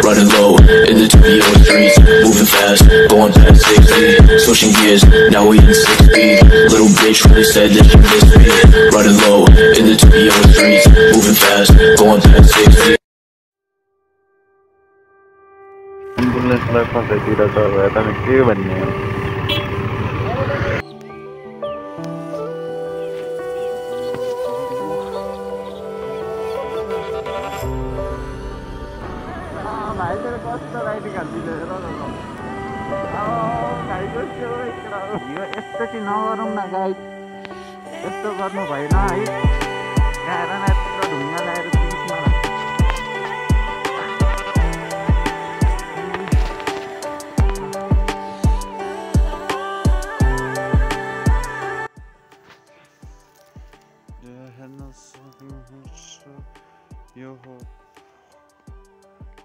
running low in the Tokyo streets, moving fast, going past 60, switching gears, now we in 6 speed. Little bitch really said that she missed me. Running low in the Tokyo streets, moving fast, going past 60. एम्बुलेन्सलाई फसाइदिएर चढ्यो त के भन्ने हो भाइले कस्तो riding हाल्दिँदै र गाईको त्यो यो यस्तो चाहिँ नगरौँ न गाई यस्तो गर्नु भएन है गाएर यत्रो ढुङ्गा लगाएर यो हो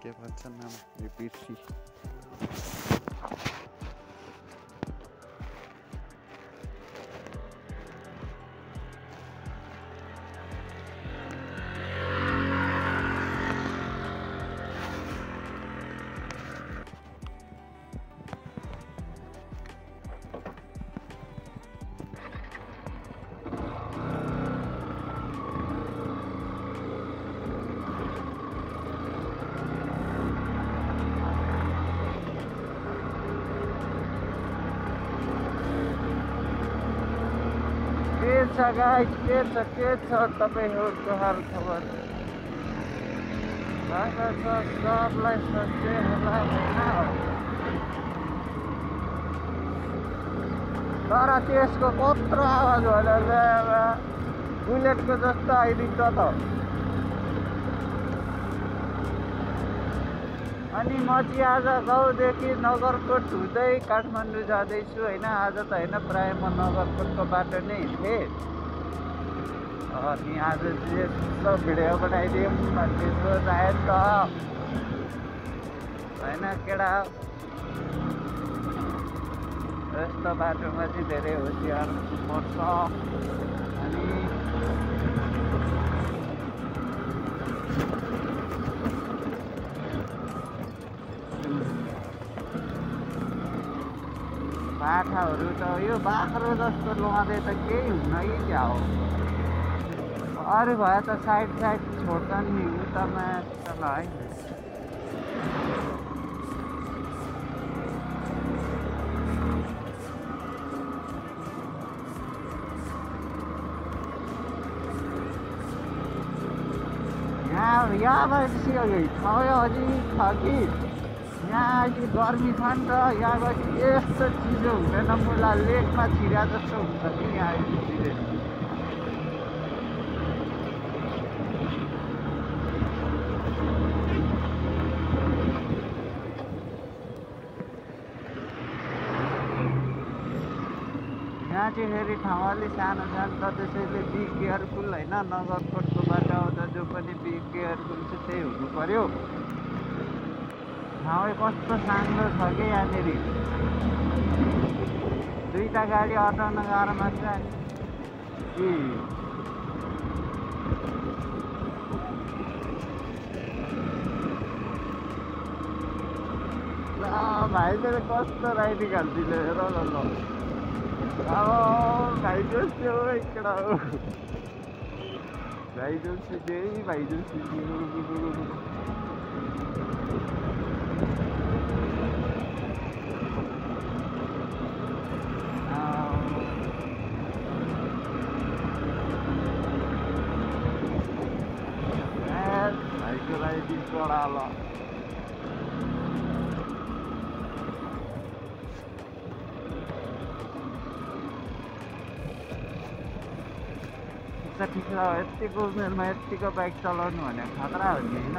के भन्छ नाम यो बिर्सी गाइस के छ तपाईहरुको हाल खबर सबलाई सच्चे होला हैन तर त्यसको कत्रो आवाज होला बुलेटको जस्तो आइदिन्छ त अनि म चाहिँ आज गाउँदेखि नगरकोट हुँदै काठमाडौँ जाँदैछु हैन आज त हैन प्राय म नगरकोटको बाटो नै हिँड्थे अनि आज चाहिँ यस्तो भिडियो बनाइदिउँ भन्ने सोच आयो नि त हैन केटा यस्तो बाटोमा चाहिँ धेरै होसियार पर्छ अनि बाठाहरू त यो बाख्रो जस्तो लुगाले त केही हुन कि क्या हो अरू भए त साइड छोड्छन् नि उतामा तल है यहाँ अझै छ कि यहाँ अहिले गर्मी छ नि त यहाँ गएपछि यस्तो चिसो हुँदैन मुला लेकमा छिरा जस्तो हुन्छ कि यहाँ अहिले चिजहरू यहाँ चाहिँ फेरि ठाउँ अलिक सानो छ नि त त्यसैले बी केयरफुल होइन नगरकोटको बाटो आउँदा जो पनि बी केयरफुल चाहिँ त्यही हुनु पर्यो ठाउँ कस्तो सानो छ कि यहाँनिर दुईटा गाडी अटाउन गाह्रो मान्छ कि भाइले कस्तो राइडिङ हाल्दिँदै र ल अब भाइ जोसी हो ఇక్కడ भाइ जोसी त्यही भाइ जोसी भाइको राइडिङ चढाल ठिक छ यतिको उमेरमा यतिको बाइक चलाउनु भने खतरा हो नि होइन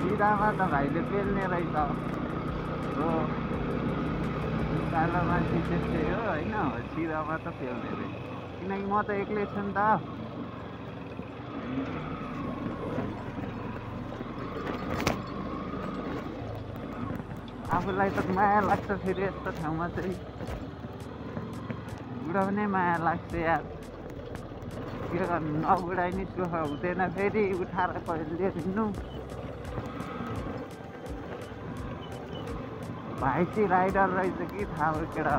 सिधामा त भाइले पेल्ने रहेछ हो सानो मान्छे त्यस्तै हो होइन सिधामा त पेल्ने रहेछ किनकि म त एक्लै छु नि त आफूलाई त माया लाग्छ फेरि यस्तो ठाउँमा चाहिँ उडाउने माया लाग्छ यार के गर्नु नबुढाइ नि दुःख हुँदैन फेरि उठाएर पहिले हिँड्नु भाइ चाहिँ राइडर रहेछ कि थाहा हो केटा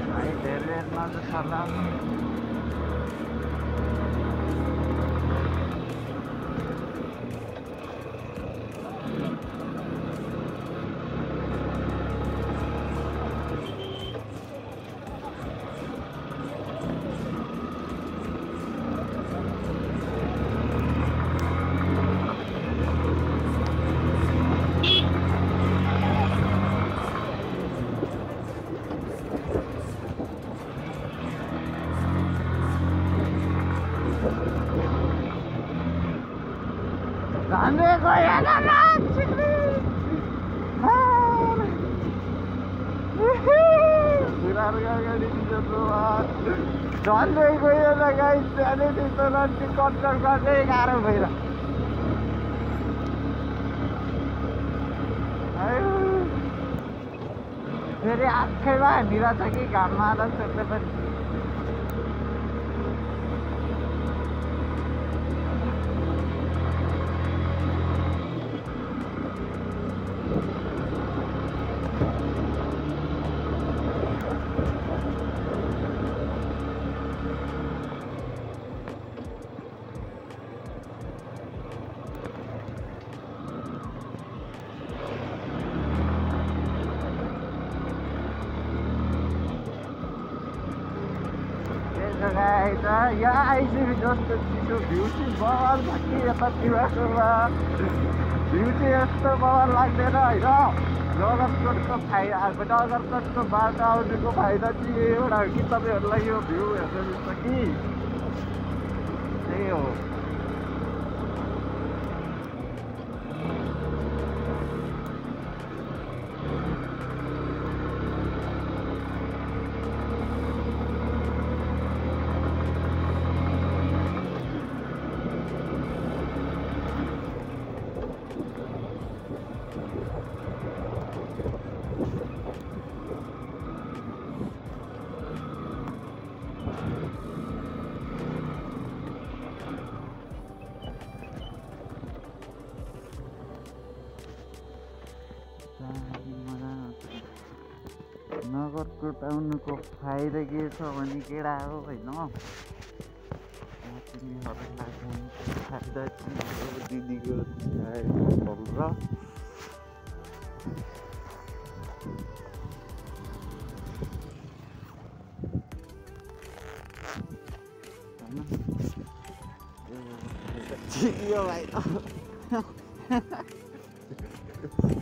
भाइ धेरै मजा सल्लाह झन्डै गयो झन्डै गयो न गाई त्यहाँदेखि त्यस्तो रन्टी कन्ट्रोल गर्दै गाह्रो भएर फेरि आफैमा हिँडिरहेको छ कि घाममा आएर सोध्दै पनि यहाँ आइसक्यो जस्तो चिसो भ्यू चाहिँ बवाल छ कि यता तिमीहरूमा भ्यू चाहिँ यस्तो बवाल लाग्दैन होइन नगरकोटको फाइदा नगरकोटको बाटो आउनुको फाइदा चाहिँ एउटा कि तपाईँहरूलाई यो भ्यू हेर्नु मिल्छ कि त्यही हो नगरकोट आउनुको फाइदा के छ भने केटा हो होइन तिमीहरूलाई फाइदा चाहिँ दिदीको र यो भाइ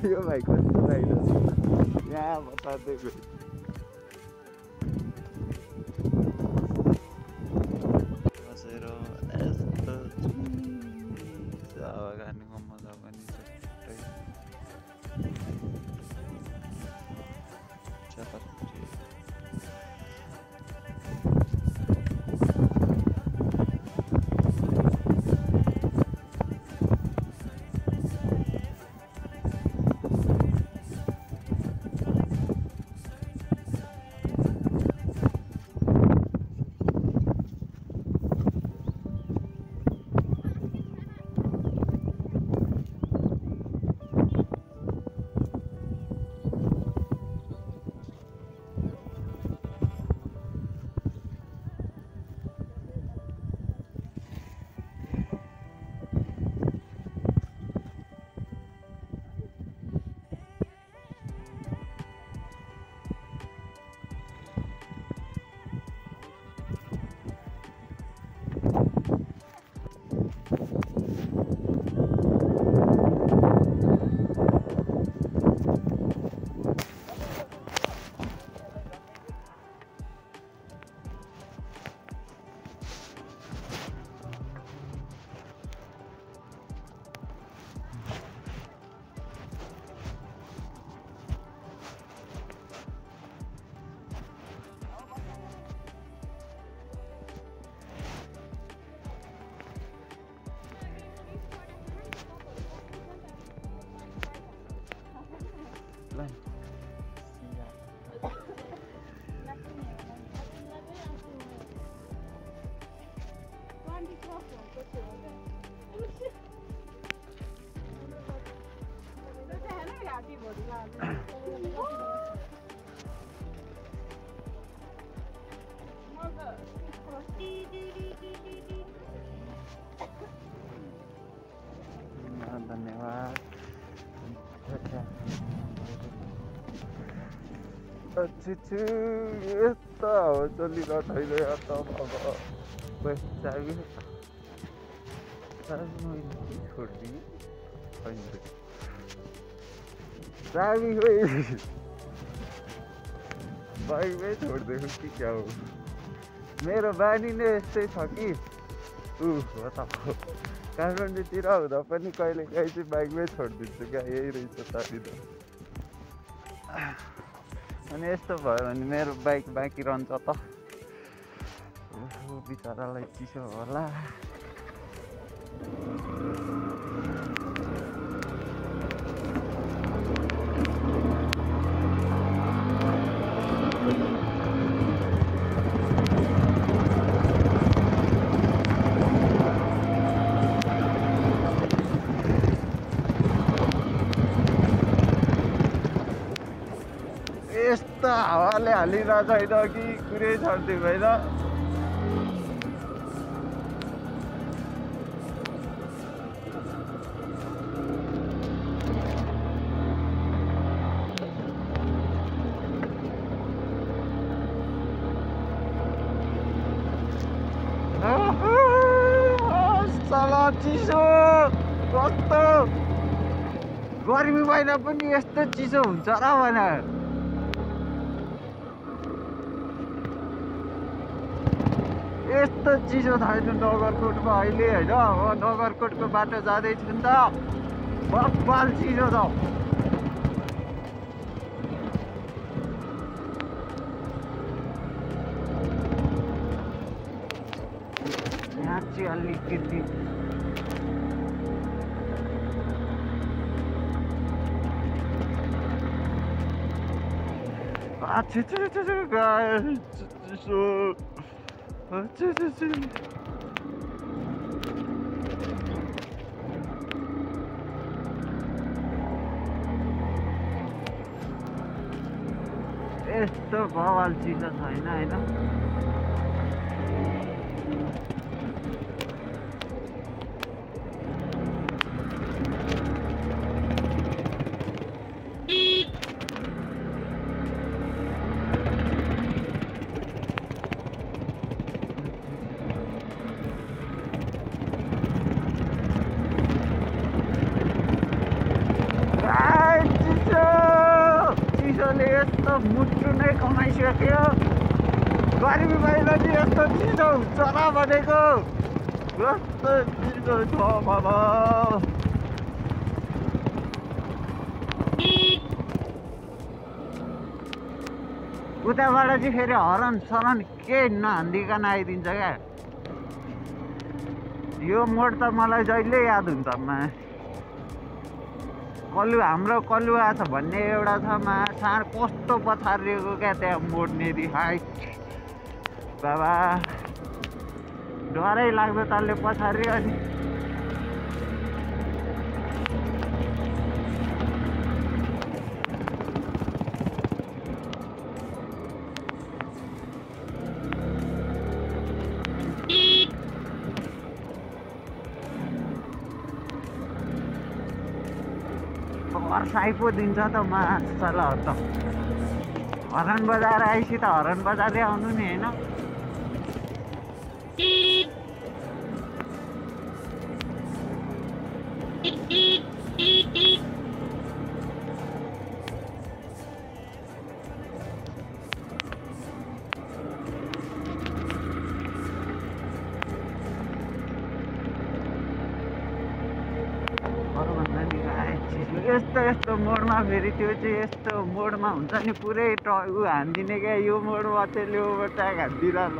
यो भाइ कस्तो फाइदा यहाँ बताइदिएको बसेर यस्तो हावा खानुको मजा पनि छुट्टै उसलाई धन्यवाद यस्तो हावा चलिरहेको छैन यहाँ त अब चाबी मैले छोडिदिएँ चाबी बाइकमै छोडिदिएको कि क्या हो मेरो बानी नै यस्तै छ कि हो त काठमाडौँतिर हुँदा पनि कहिले काहीँ चाहिँ बाइकमै छोडिदिन्छु क्या यही रहेछ चाबी त अनि यस्तो भयो भने मेरो बाइक बाँकी रहन्छ त बिचरालाई चिसो होला यस्तो हावाले हालिरहेको छैन कि कुरै छर्दी भएन चिसो कस्तो गर्मी महिना पनि यस्तो चिसो हुन्छ र भनेर यस्तो चिसो छैन नगरकोटमा अहिले होइन नगरकोटको बाटो जाँदैछु नि त बब्बाल चिसो छ यहाँ चाहिँ अलिकति यस्तो बवाल चिसो छैन होइन यस्तो मुटु नै कमाइसक्यो गर्मी महिना चाहिँ यस्तो चिसो हुन्छ र भनेको कस्तो चिसो छ बाबा उताबाट चाहिँ फेरि हरन सरन केही नहान्दिकन आइदिन्छ क्या यो मोड त मलाई जहिले याद हुन्छ हाम्रो कलुवा छ भन्ने एउटा छ सानो कस्तो पछारिएको क्या त्यहाँ मोड्नेरी हाइट बाबा डरै लाग्दो तलले पछारियो अनि वर्षाइ पो दिन्छ त मासला हो त हरन बजाएर आएपछि त हरन बजारै आउनु नि होइन यस्तो मोडमा फेरि त्यो चाहिँ यस्तो मोडमा हुन्छ नि पुरै उ हानिदिने क्या यो मोडमा त्यसले ओभरट्याक हानिदिँदा ल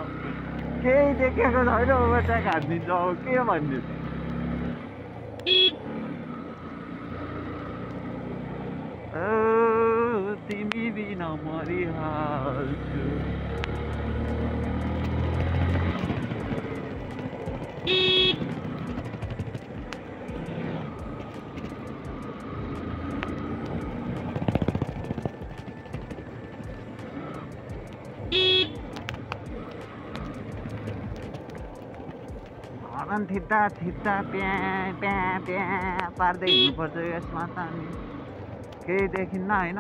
केही देखेको छैन ओभरट्याक हानिदिन्छ अब के भनिदिन्छ बिन मरिहाल्छु। हरन थिच्दा थिच्दा प्या प्या प्या पार्दै हिँड्नुपर्छ यसमा त अनि केही देखिन्न होइन।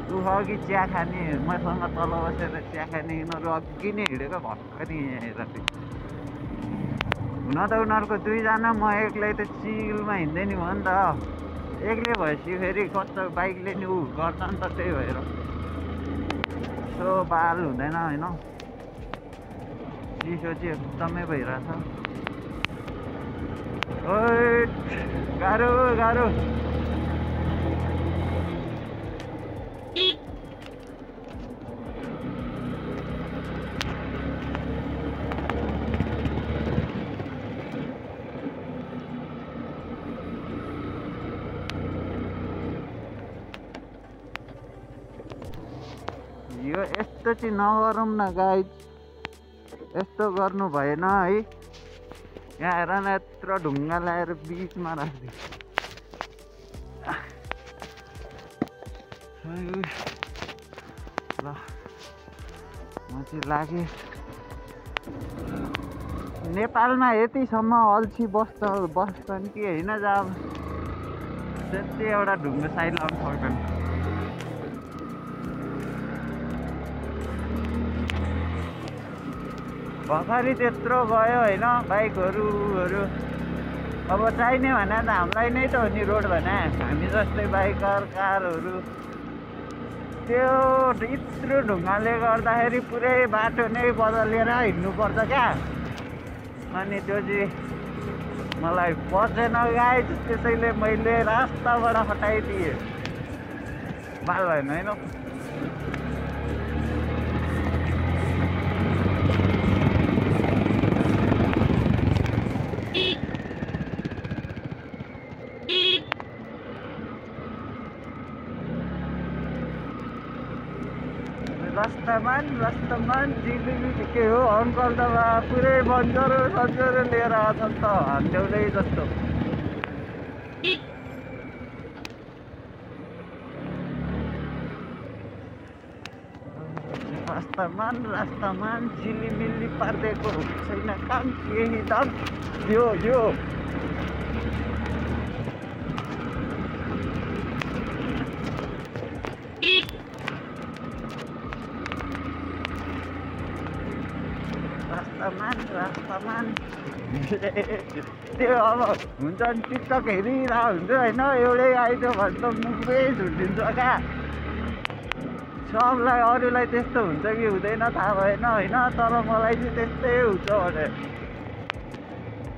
ऊ अघि चिया खाने मसँग तल बसेर चिया खाने यिनीहरू अघि नै हिँडेको भर्खरै यहाँ हेर। हुन त उनीहरूको दुईजना म एक्लै त चिलमा हिँड्दै नि भयो नि त। एक्लै भएपछि फेरि कस्तो बाइकले नि ऊ गर्छ नि त, त्यही भएर यसो बाल हुँदैन होइन। चिसो चाहिँ एकदमै भइरहेछ। ओइ गाह्रो गाह्रो। यो यस्तो चाहिँ नगरौँ न गाइज, यस्तो गर्नु भएन है। यहाँ हेर न यत्रो ढुङ्गा ल्याएर बिचमा राखिदियो। ल म चाहिँ लागेँ। नेपालमा यतिसम्म अल्छी बस्छन् कि होइन, जब त्यति एउटा ढुङ्गा साइड लाउनु सक्दैन। भर्खरै त्यत्रो गयो होइन बाइकहरू। अब चाहिने भने त हामीलाई नै त हो नि रोड भने, हामी जस्तै बाइकर कारहरू। त्यो यत्रो ढुङ्गाले गर्दाखेरि पुरै बाटो नै बदलेर हिँड्नुपर्छ क्या। अनि त्यो चाहिँ मलाई पचेन गाइज, त्यसैले मैले रास्ताबाट हटाइदिएँ। बाल भएन होइन। रस्तामान जिलिबी के हो अङ्कल त पुरै बन्जरो सन्जरो लिएर आउँछ नि त, हान्ड्याउँदै जस्तो। रास्तामान झिलिमिली पारिदिएको छैन काम केही दम। यो रास्तामान त्यो अब हुन्छ नि टिकटक हेरिरहेको हुन्छ होइन, एउटै आइदियो भने त मुखै झुटिन्छ क्या। सबलाई अरूलाई त्यस्तो हुन्छ कि हुँदैन थाहा भएन होइन, तर मलाई चाहिँ त्यस्तै हुन्छ भने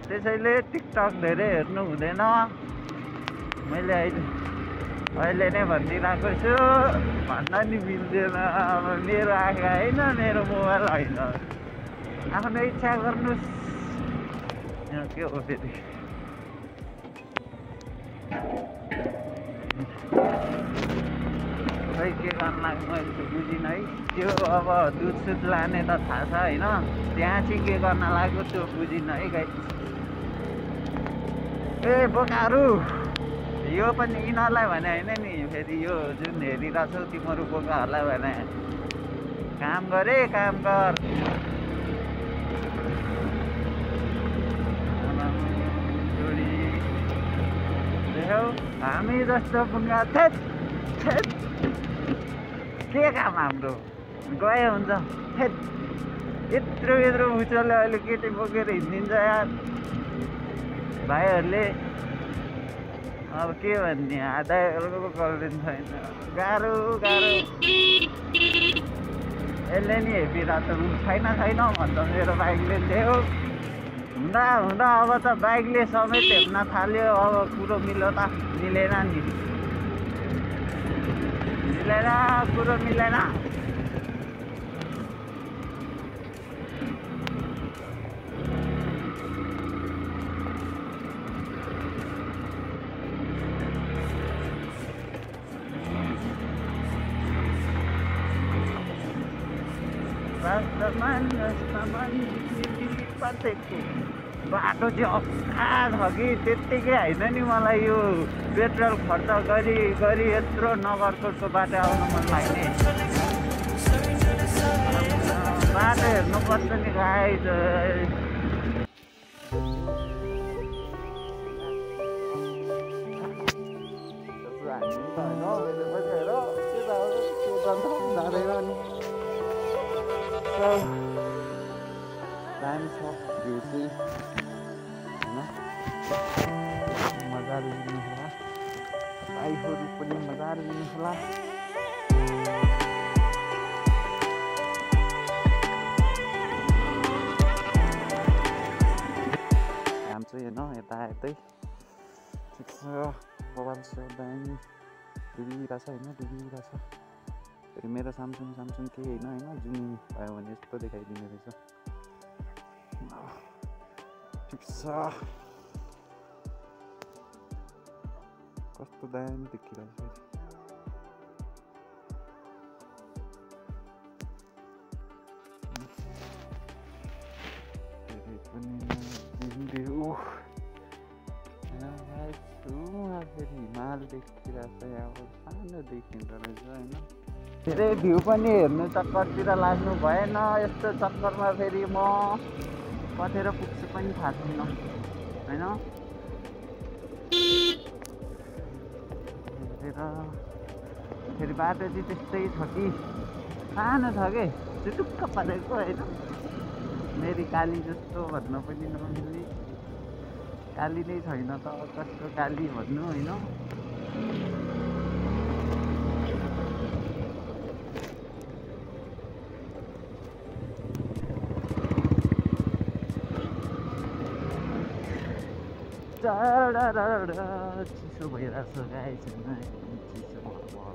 त्यसैले टिकटक धेरै हेर्नु हुँदैन। मैले अहिले नै भनिदिइरहेको छु, भन्न नि मिल्दैन। अब मेरो आँखा होइन, मेरो मोबाइल होइन, आफ्नो इच्छा गर्नुहोस्। के हो फेरि खै के गर्नु लाग्यो मैले त बुझिनँ है। त्यो अब दुध लाने त थाहा छ होइन, त्यहाँ चाहिँ के गर्न लाग्यो त्यो बुझिनँ है गाइस। ए बोकाहरू, यो पनि यिनीहरूलाई भने होइन नि, फेरि यो जुन हेरिरहेछौ तिमीहरू बोकाहरूलाई भने काम गरे काम गर। हामी जस्तो पुङ्गा थेट के काम हाम्रो गयो हुन्छ। थेट यत्रो उचाल्यो अहिले केटी बोकेर हिँडिदिन्छ यार भाइहरूले। अब के भन्ने, आधाको गर्दैन छैन, गाह्रो। यसले नि हेपिरहेको छैन भन्छ मेरो बाइकले थियो। हुँदा अब त बाइकले समेत हेर्न थाल्यो। अब कुरो मिलेन नि, कुरो मिलेन। बाटो चाहिँ अप्ठ्यारो छ कि त्यत्तिकै होइन नि मलाई यो पेट्रोल खर्च गरी यत्रो नगरकोटको बाटो आउन मन लाग्ने बाटो हेर्नुपर्छ नि गाइज दामी छ भ्यू चाहिँ होइन मजाले लिनु होला बाइकहरू पनि मजाले लिनु होला काम चाहिँ हेर्न यतायतै ठिक छ मोबाइल छ दामी डुबिरहेछ होइन डुबिरहेछ फेरि मेरो सामसुङ केही होइन जुम भयो भने यस्तो देखाइदिने रहेछ ठिक छ कस्तो दामी देखिरहेछ फेरि पनि फेरि हिमाल देखिरहेछ यहाँ सानो देखिँदो रहेछ होइन धेरै भ्यू पनि हेर्नु चक्करतिर लाग्नु भएन यस्तो चक्करमा फेरि म कतेर पुग्छु पनि थाहा छैन होइन फेरि बाटो चाहिँ त्यस्तै छ कि सानो छ कि चुटुक्क परेको होइन मेरी काली जस्तो भन्न पनि नमिल्ने काली नै छैन त कस्तो काली भन्नु होइन चिसो भइरहेको छ गाइस होइन चिसो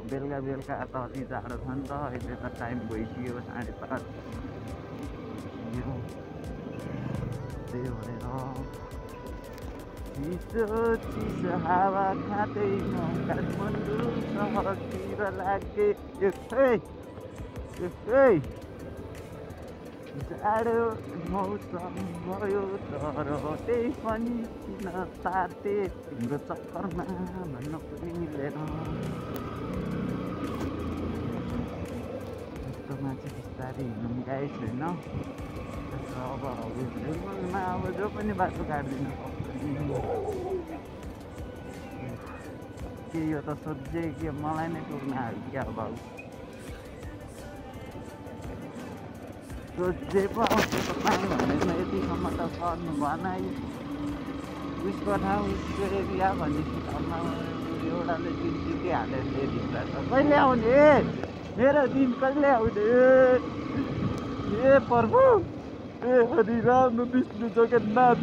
बेलुका त अलि जाडो छ नि त अहिले त टाइम भइसक्यो 5:30 त्यही भएर चिसो हावा खाँदै म काठमाडौँ सहरतिर लागे जाडो मौसम भयो तर त्यही पनि किन सार्थे तिम्रो चक्करमा भन्न पनि मिलेन यस्तो मान्छे बिस्तारै हिँड्नु गाइस होइन अब जीवनमा अब जो पनि बाटो काट्दिन के यो त सोझै के मलाई नै टुर्न हाल्यो क्या भाउ सोझै पो आउँछ तपाईँ भनेर यतिसम्म त गर्नु भएन उसको ठाउँ उसको एरिया भनेपछि ठाउँमा एउटाले दिन चिठी हालेर भित्र छ कहिले आउने मेरो दिन कहिले आउने ए प्रभु ए हरि राम विष्णु जगन्नाथ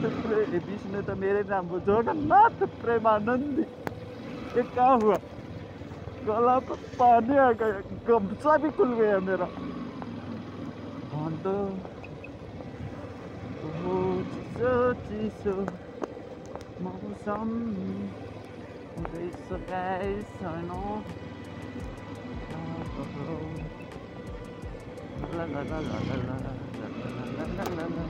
विष्णु तो मेरे नाम वो जगन्नाथ प्रेमानंदी ये क्या हुआ गला पर पानी आ गया गमछा भी खुल गया मेरा तो चिसो मौसम हुँदैछ गाइस होइन ला ला ला ला ला ला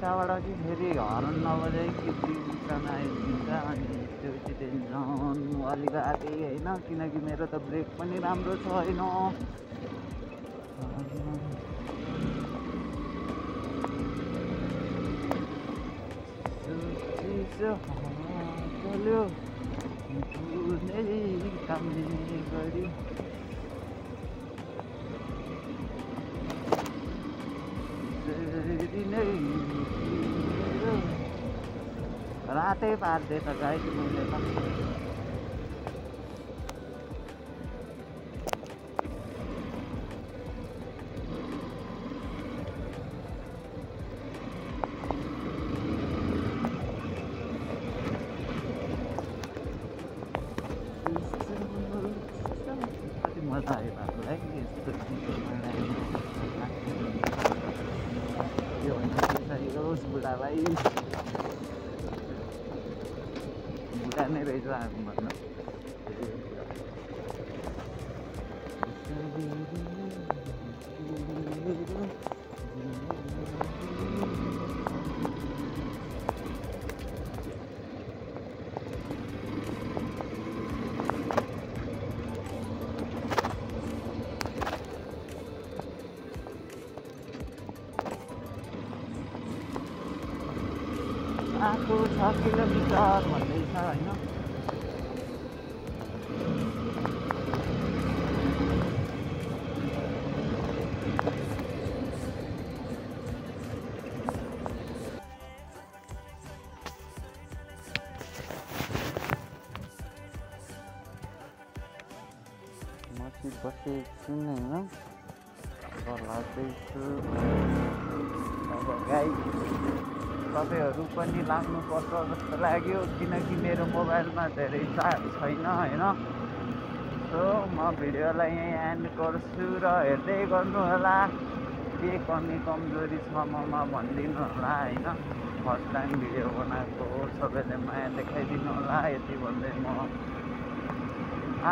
त्यहाँबाट चाहिँ फेरि हर्न नबजाइ कीर्तन आइदिन्छ अनि त्यो चाहिँ झन् अलिकति होइन किनकि मेरो त ब्रेक पनि राम्रो छैन चल्यो कामले गरी रातै पार्दै त गाइस मैले त मजा आयो हामीलाई यस्तो यो भन्दा होला भाइ भुटानै रहेछ हामी भन्न आएको 6 किलोमिटर भन्दैछ होइन माथि बसेको छु नि होइन लाग्दैछु अब गाई तपाईँहरू पनि लाग्नुपर्छ जस्तो लाग्यो किनकि मेरो मोबाइलमा धेरै चार्ज छैन होइन सो म भिडियोलाई यहीँ एन्ड गर्छु र हेर्दै गर्नु होला के कमी कमजोरी छ ममा भनिदिनु होला होइन फर्स्ट टाइम भिडियो बनाएको सबैले माया देखाइदिनु होला यति भन्दै म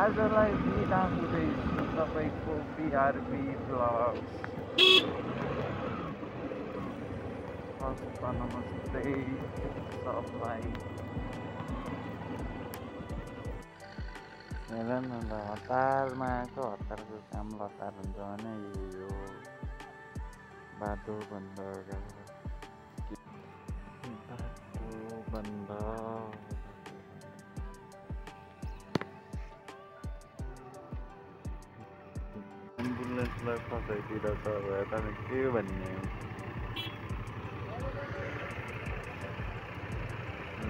आजलाई बिदा हुँदैछु तपाईँको पिआरबी ब्लग्स नमस्ते सबलाई हेर न ल हतारमा आएको हतारको काम लतार हुन्छ भने यो बाटो बन्द एम्बुलेन्सलाई फसाइदिएर त यता के भन्ने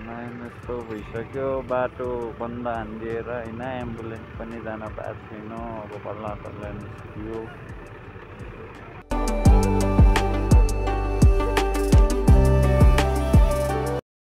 यस्तो भइसक्यो बाटो बन्द हानिदिएर होइन एम्बुलेन्स पनि जान पाएको छैन अब बल्ल निस्कियो